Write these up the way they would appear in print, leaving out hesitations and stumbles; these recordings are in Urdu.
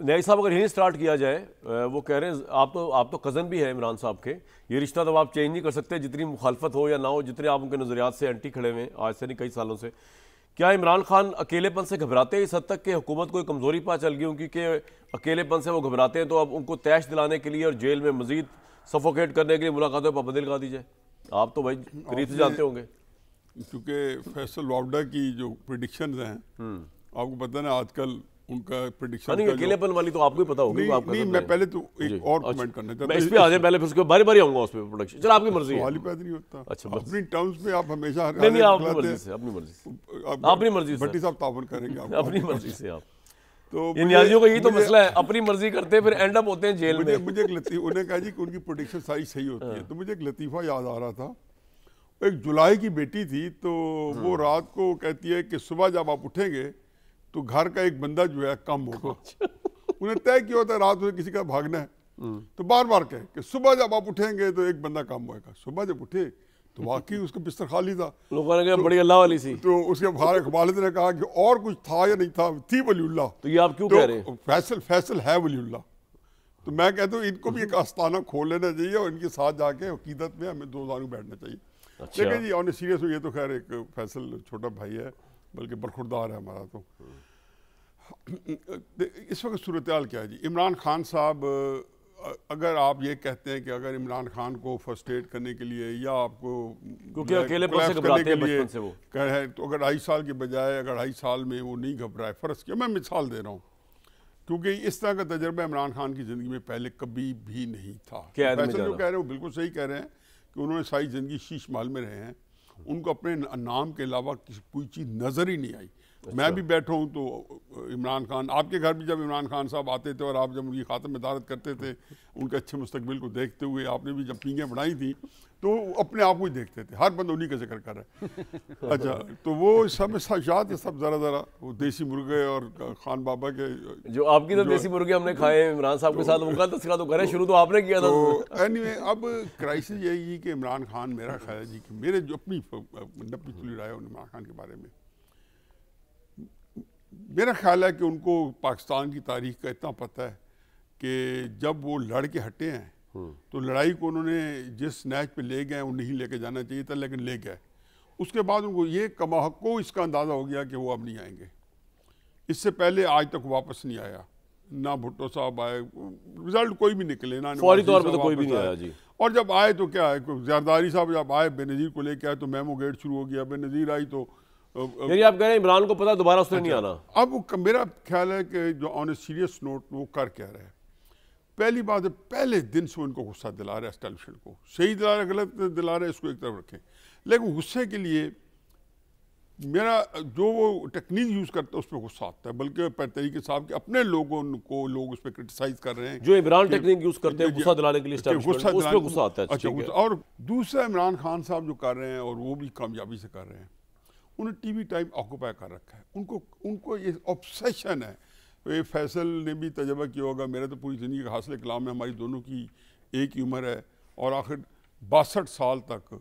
نئی صاحب اگر یہیں سٹارٹ کیا جائے، وہ کہہ رہے ہیں آپ تو کزن بھی ہیں عمران صاحب کے، یہ رشتہ تو آپ چینج نہیں کر سکتے جتنی مخالفت ہو یا نہ ہو، جتنے آپ ان کے نظریات سے اینٹی کھڑے ہوئے ہیں آج سے نہیں کئی سالوں سے. کیا عمران خان اکیلے پن سے گھبراتے ہیں اس حد تک کہ حکومت کو کمزوری پا چل گئی ان کی کہ اکیلے پن سے وہ گھبراتے ہیں، تو اب ان کو تیش دلانے کے لیے اور جیل میں مزید سفوکیٹ کرنے کے لیے ملاقاتوں پر پابندی لگا دی جائے؟ آپ تو بھائی قریب سے جانتے ہوں گے. کیونکہ فیصل واوڈا کی جو پریڈکشنز ہیں آپ کو پتہ نا آج کل ان کا پریڈکشن نہیں اکیلے پن والی تو آپ کو ہی پتا ہوگی. نہیں میں پہلے تو ایک اور کمنٹ کرنا چاہتا ہوں، اس پہ آ جائیں پہلے پھر اس کے باری باری آؤں گا اس پہ پروڈکشن. چلو آپ کی مرضی ہے. سوال ہی پیدا نہیں ہوتا. اچھا اپنی ٹرمز میں آپ ہمیشہ نہیں آپ اپنی مرضی سے اپنی مرضی سے بھٹی صاحب تعاون کریں گے اپنی مرضی سے. آپ تو نیازیوں کا یہی تو مسئلہ ہے، اپنی مرضی کرتے ہیں پھر اینڈ اپ ہوتے ہیں جیل میں. مجھے ایک لطیفہ انہوں نے کہا جی کہ ان کی پروڈکشن ساری صحیح ہوتی ہے، تو مجھے ایک لطیفہ یاد آ رہا تھا. ایک جولائی کی بیٹی تھی تو وہ رات کو کہتی ہے کہ صبح جب آپ اٹھیں گے تو گھر کا ایک بندہ جو ہے کم ہوگا. انہیں طے کیا ہوتا ہے رات میں کسی کا بھاگنا ہے، تو بار بار کہے کہ صبح جب آپ اٹھیں گے تو ایک بندہ کم ہوئے گا. صبح جب اٹھے تو واقعی اس کا بستر خالی تھا. لوگوں نے کہا بڑی اللہ والی سی. تو اس کے والد نے کہا کہ اور کچھ تھا یا نہیں تھا، تھی ولی اللہ. تو یہ آپ کیوں کہہ رہے ہیں؟ فیصل ہے ولی اللہ. تو میں کہتا ہوں ان کو بھی ایک آستانہ کھول لینا چاہیے اور ان کے ساتھ جا کے عقیدت میں ہمیں دو زانوں بیٹھنا چاہیے. لیکن جی آن سیریس ہو، یہ تو خیر ایک فیصل چھوٹا بھائی ہے بلکہ برخوردار ہے ہمارا. تو اس وقت صورتحال کیا ہے جی؟ عمران خان صاحب، اگر آپ یہ کہتے ہیں کہ اگر عمران خان کو فرسٹریٹ کرنے کے لیے یا آپ کو کیونکہ اکیلے پن سے گھبراتے ہیں بچپن سے وہ ہے، تو اگر 2.5 سال کے بجائے اگر 2.5 سال میں وہ نہیں گھبرائے، فرض کیا میں مثال دے رہا ہوں، کیونکہ اس طرح کا تجربہ عمران خان کی زندگی میں پہلے کبھی بھی نہیں تھا. فیصل جو کہہ رہے ہیں وہ بالکل صحیح کہہ رہے ہیں کہ انہوں نے ساری زندگی شیش محل میں رہے ہیں، ان کو اپنے نام کے علاوہ کوئی چیز نظر ہی نہیں آئی. میں بھی بیٹھا ہوں تو عمران خان، آپ کے گھر بھی جب عمران خان صاحب آتے تھے اور آپ جب ان کی خاطر مدارت کرتے تھے ان کے اچھے مستقبل کو دیکھتے ہوئے، آپ نے بھی جب پینگیں بڑھائی تھیں تو اپنے آپ کو ہی دیکھتے تھے، ہر بندہ انہی کا ذکر کر رہا ہے. اچھا تو وہ سب ساتھ سب ذرا وہ دیسی مرغے اور خان بابا کے جو آپ کی تو دیسی مرغے ہم نے کھائے عمران صاحب کے ساتھ، وہ تذکرہ تو کریں، شروع تو آپ نے کیا تھا. تو اینی وے اب کرائسس یہی کہ عمران خان، میرا خیال ہے جی کہ میرے جو اپنی نپی تلی رائے عمران خان کے بارے میں، میرا خیال ہے کہ ان کو پاکستان کی تاریخ کا اتنا پتہ ہے کہ جب وہ لڑ کے ہٹے ہیں تو لڑائی کو انہوں نے جس نیچ پہ لے گئے وہ نہیں لے کے جانا چاہیے تھا، لیکن لے گئے. اس کے بعد ان کو یہ کماحقو اس کا اندازہ ہو گیا کہ وہ اب نہیں آئیں گے. اس سے پہلے آج تک واپس نہیں آیا، نہ بھٹو صاحب آئے، رزلٹ کوئی بھی نکلے نہ فوری طور پہ تو کوئی بھی نہیں آیا جی. اور جب آئے تو کیا ہے، زرداری صاحب جب آئے بے نظیر کو لے کے آئے تو میمو گیٹ شروع ہو گیا. بے نظیر آئی تو یعنی آپ کہہ رہے ہیں عمران کو پتا دوبارہ اس نے نہیں آنا. اب میرا خیال ہے کہ جو آن اے سیریس نوٹ وہ کر کیا رہے ہیں. پہلی بات ہے پہلے دن سے ان کو غصہ دلا رہے اسٹیبلشمنٹ کو، صحیح دلا رہے غلط دلا رہے اس کو ایک طرف رکھیں، لیکن غصے کے لیے میرا جو وہ ٹیکنیک یوز کرتا ہے اس پہ غصہ آتا ہے، بلکہ طریقے صاحب کے اپنے لوگوں کو لوگ اس پہ کرٹیسائز کر رہے ہیں. جو عمران ٹیکنیک یوز کرتے ہیں غصہ دلانے کے لیے اسٹیبلشمنٹ، اس پہ غصہ آتا ہے. اچھا اور دوسرا عمران خان صاحب جو کر رہے ہیں اور وہ بھی کامیابی سے کر رہے ہیں، انہیں ٹی وی ٹائم آکوپائی کر رکھا ہے. ان کو یہ آبسیشن ہے. فیصل نے بھی تجربہ کیا ہوگا، میرا تو پوری زندگی کا حاصل کلام ہے، ہماری دونوں کی ایک ہی عمر ہے اور آخر 62 سال تک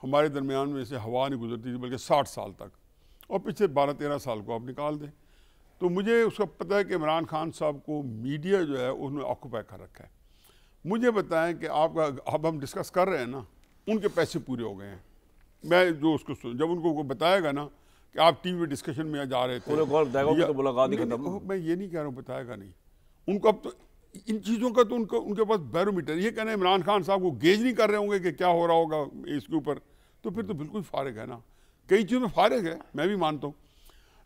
ہمارے درمیان میں سے ہوا نہیں گزرتی تھی، بلکہ 60 سال تک، اور پچھلے 12-13 سال کو آپ نکال دیں. تو مجھے اس کا پتہ ہے کہ عمران خان صاحب کو میڈیا جو ہے انہوں نے آکوپائی کر رکھا ہے. مجھے بتائیں کہ اب ہم ڈسکس کر رہے ہیں نا، ان کے پیسے پورے ہو گئے ہیں. میں جو اس کو جب ان کو بتائے گا نا کہ آپ ٹی وی ڈسکشن میں جا رہے تھے، میں یہ نہیں کہہ رہا ہوں بتائے گا نہیں ان کو. اب تو ان چیزوں کا تو ان کے پاس بیرومیٹر، یہ کہنا ہے عمران خان صاحب کو گیج نہیں کر رہے ہوں گے کہ کیا ہو رہا ہوگا اس کے اوپر، تو پھر تو بالکل فارغ ہے نا. کئی چیزوں میں فارغ ہے، میں بھی مانتا ہوں.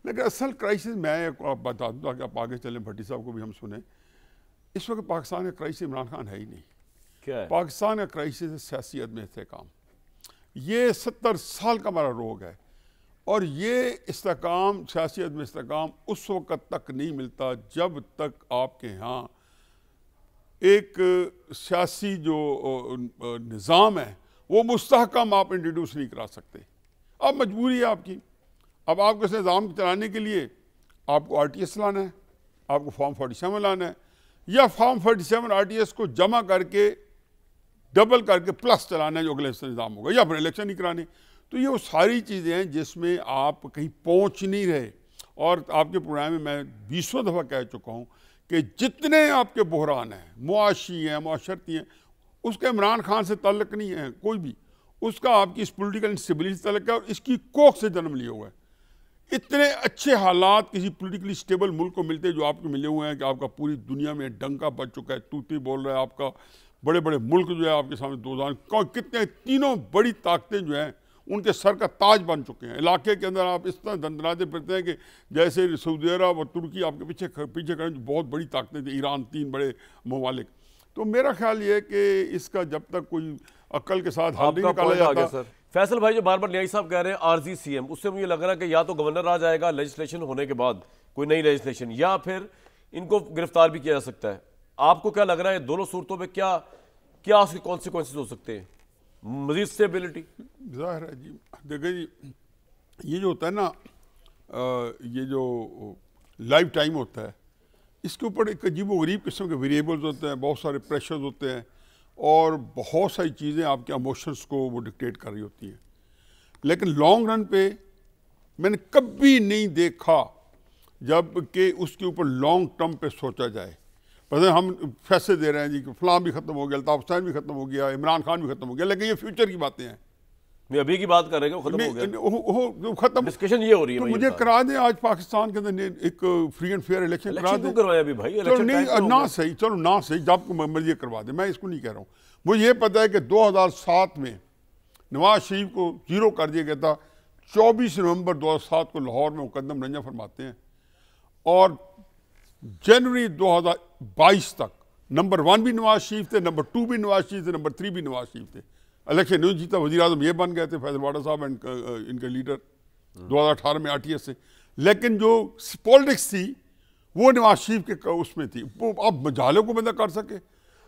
لیکن اصل کرائسس میں بتا دوں تاکہ آپ آگے چلیں، بھٹی صاحب کو بھی ہم سنیں. اس وقت پاکستان کا کرائسس عمران خان ہے ہی نہیں. کیا ہے پاکستان کا کرائسس ہے سیاسی عدم استحکام. یہ 70 سال کا ہمارا روگ ہے، اور یہ استحکام، سیاسی عدم استحکام اس وقت تک نہیں ملتا جب تک آپ کے ہاں ایک سیاسی جو نظام ہے وہ مستحکم آپ انٹروڈیوس نہیں کرا سکتے. اب مجبوری ہے آپ کی. اب آپ کو اس نظام چلانے کے لیے آپ کو RTS لانا ہے، آپ کو فارم 47 لانا ہے، یا فارم 47 RTS کو جمع کر کے ڈبل کر کے پلس چلانا ہے جو اگلے نظام ہوگا، یا پھر الیکشن نہیں کرانی. تو یہ وہ ساری چیزیں ہیں جس میں آپ کہیں پہنچ نہیں رہے. اور آپ کے پروگرام میں 20 دفعہ کہہ چکا ہوں کہ جتنے آپ کے بحران ہیں، معاشی ہیں، معاشرتی ہیں، اس کا عمران خان سے تعلق نہیں ہے کوئی بھی، اس کا آپ کی اس پولیٹیکل انسٹیبلٹی سے تعلق ہے، اور اس کی کوکھ سے جنم لیا ہوا ہے۔ اتنے اچھے حالات کسی پولیٹیکلی اسٹیبل ملک کو ملتے جو آپ کو ملے ہوئے ہیں کہ آپ کا پوری دنیا میں ڈنکا بج چکا ہے، توتی بول رہا ہے، آپ کا بڑے بڑے ملک جو ہے آپ کے سامنے دوزان، کتنے تینوں بڑی طاقتیں جو ہیں ان کے سر کا تاج بن چکے ہیں۔ علاقے کے اندر آپ اس طرح دندناتے پھرتے ہیں کہ جیسے سعودی عرب اور ترکی آپ کے پیچھے کھڑے، بہت بڑی طاقتیں تھیں، ایران، 3 بڑے ممالک۔ تو میرا خیال یہ ہے کہ اس کا جب تک کوئی عقل کے ساتھ حل نہیں نکالا جاتا۔ فیصل بھائی جو بار بار نیائی صاحب کہہ رہے ہیں عارضی سی ایم، اس سے مجھے لگ رہا ہے کہ یا تو گورنر آ جائے گا لیجسلیشن ہونے کے بعد، کوئی نئی لیجسلیشن، یا پھر ان کو گرفتار بھی کیا جا سکتا ہے۔ آپ کو کیا لگ رہا ہے دونوں صورتوں میں کیا اس کے کانسیکوینسز ہو سکتے ہیں؟ مزید اسٹیبلٹی؟ ظاہر ہے جی، دیکھیں جی، یہ جو ہوتا ہے نا، یہ جو لائف ٹائم ہوتا ہے، اس کے اوپر ایک عجیب و غریب قسم کے ویریبلز ہوتے ہیں، بہت سارے پریشرز ہوتے ہیں، اور بہت ساری چیزیں آپ کے ایموشنز کو وہ ڈکٹیٹ کر رہی ہوتی ہیں۔ لیکن لانگ رن پہ میں نے کبھی نہیں دیکھا جب کہ اس کے اوپر لانگ ٹرم پہ سوچا جائے۔ مثلا ہم فیصلے دے رہے ہیں جی کہ فلاں بھی ختم ہو گیا، الطاف حسین بھی ختم ہو گیا، عمران خان بھی ختم ہو گیا، لیکن یہ فیوچر کی باتیں ہیں۔ میں ابھی کی بات کر رہے ہیں کہ ختم ہو گیا، ختم ڈسکشن یہ ہو رہی ہے۔ تو مجھے کرا دیں آج پاکستان کے اندر ایک فری اینڈ فیئر الیکشن کرا دیں۔ کروائے ابھی بھائی، چلو نہیں، نہ صحیح، چلو نہ صحیح، جب کو مرضی کروا دیں، میں اس کو نہیں کہہ رہا ہوں۔ مجھے یہ پتہ ہے کہ 2007 میں نواز شریف کو زیرو کر دیا گیا تھا۔ 24 نومبر 2007 کو لاہور میں مقدم رنجہ فرماتے ہیں، اور جنوری 2022 تک نمبر 1 بھی نواز شریف تھے، نمبر 2 بھی نواز شریف تھے، نمبر 3 بھی نواز شریف تھے۔ الیکشن نہیں جیتا، وزیر اعظم یہ بن گئے تھے فیصل واڈا صاحب ان کے لیڈر 2018 میں RTS سے۔ لیکن جو پالیٹکس تھی وہ نواز شریف کے اس میں تھی۔ اب مجالے کو بندہ کر سکے،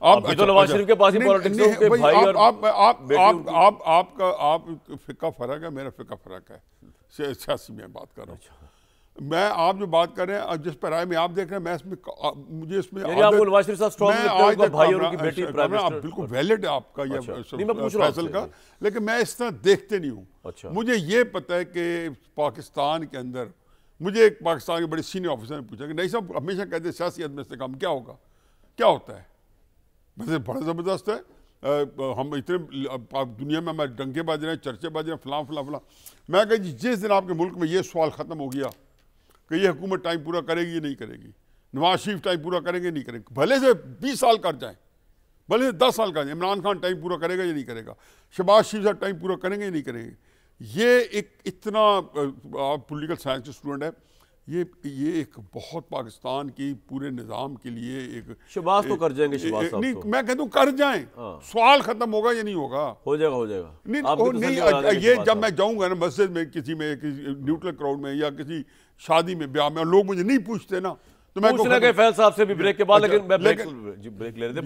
آپ تو نواز شریف کے پاس ہی پالیٹکس ہے، ان کے بھائی اور آپ کا فقہ فرق ہے، میرا فقہ فرق ہے، سیاسی میں بات کر رہا ہوں۔ میں آپ جو بات کر رہے ہیں جس پر رائے میں آپ دیکھ رہے ہیں، میں اس میں مجھے اس میں نواز شریف صاحب اسٹرانگ لگتا ہے بھائی اور ان کی بیٹی پرائم منسٹر۔ بالکل ویلڈ ہے آپ کا یہ فیصل کا، لیکن میں اس طرح دیکھتے نہیں ہوں۔ مجھے یہ پتہ ہے کہ پاکستان کے اندر، مجھے ایک پاکستان کے بڑے سینئر آفیسر نے پوچھا کہ نہیں صاحب ہمیشہ کہتے ہیں سیاسی عدم استحکام کیا ہوگا، کیا ہوتا ہے؟ ویسے بڑا زبردست ہے، ہم اتنے دنیا میں ہمارے ڈنکے بج رہے ہیں، چرچے بج رہے ہیں، فلاں فلاں فلاں۔ میں کہا جی جس دن آپ کے ملک میں یہ سوال ختم ہو گیا کہ یہ حکومت ٹائم پورا کرے گی یا نہیں کرے گی، نواز شریف ٹائم پورا کریں گے نہیں کریں گے، بھلے سے 20 سال کر جائیں، بھلے سے 10 سال کر جائیں، عمران خان ٹائم پورا کرے گا یا نہیں کرے گا، شہباز شریف صاحب ٹائم پورا کریں گے یا نہیں کریں گے، یہ ایک اتنا آپ پولیٹیکل سائنس کے اسٹوڈنٹ ہے، یہ ایک بہت پاکستان کی پورے نظام کے لیے ایک شہباز تو کر جائیں گے، شہباز صاحب نہیں، میں کہتا ہوں کر جائیں، سوال ختم ہوگا یا نہیں ہوگا؟ ہو جائے گا، ہو جائے گا۔ نہیں، یہ جب میں جاؤں گا نا مسجد میں، کسی نیوٹرل کراؤڈ میں یا کسی شادی میں، بیاہ میں، اور لوگ مجھے نہیں پوچھتے نا، تو میں پوچھنا کہ فیض صاحب سے بھی بریک کے بعد، لیکن میں بریک لے رہے تھے۔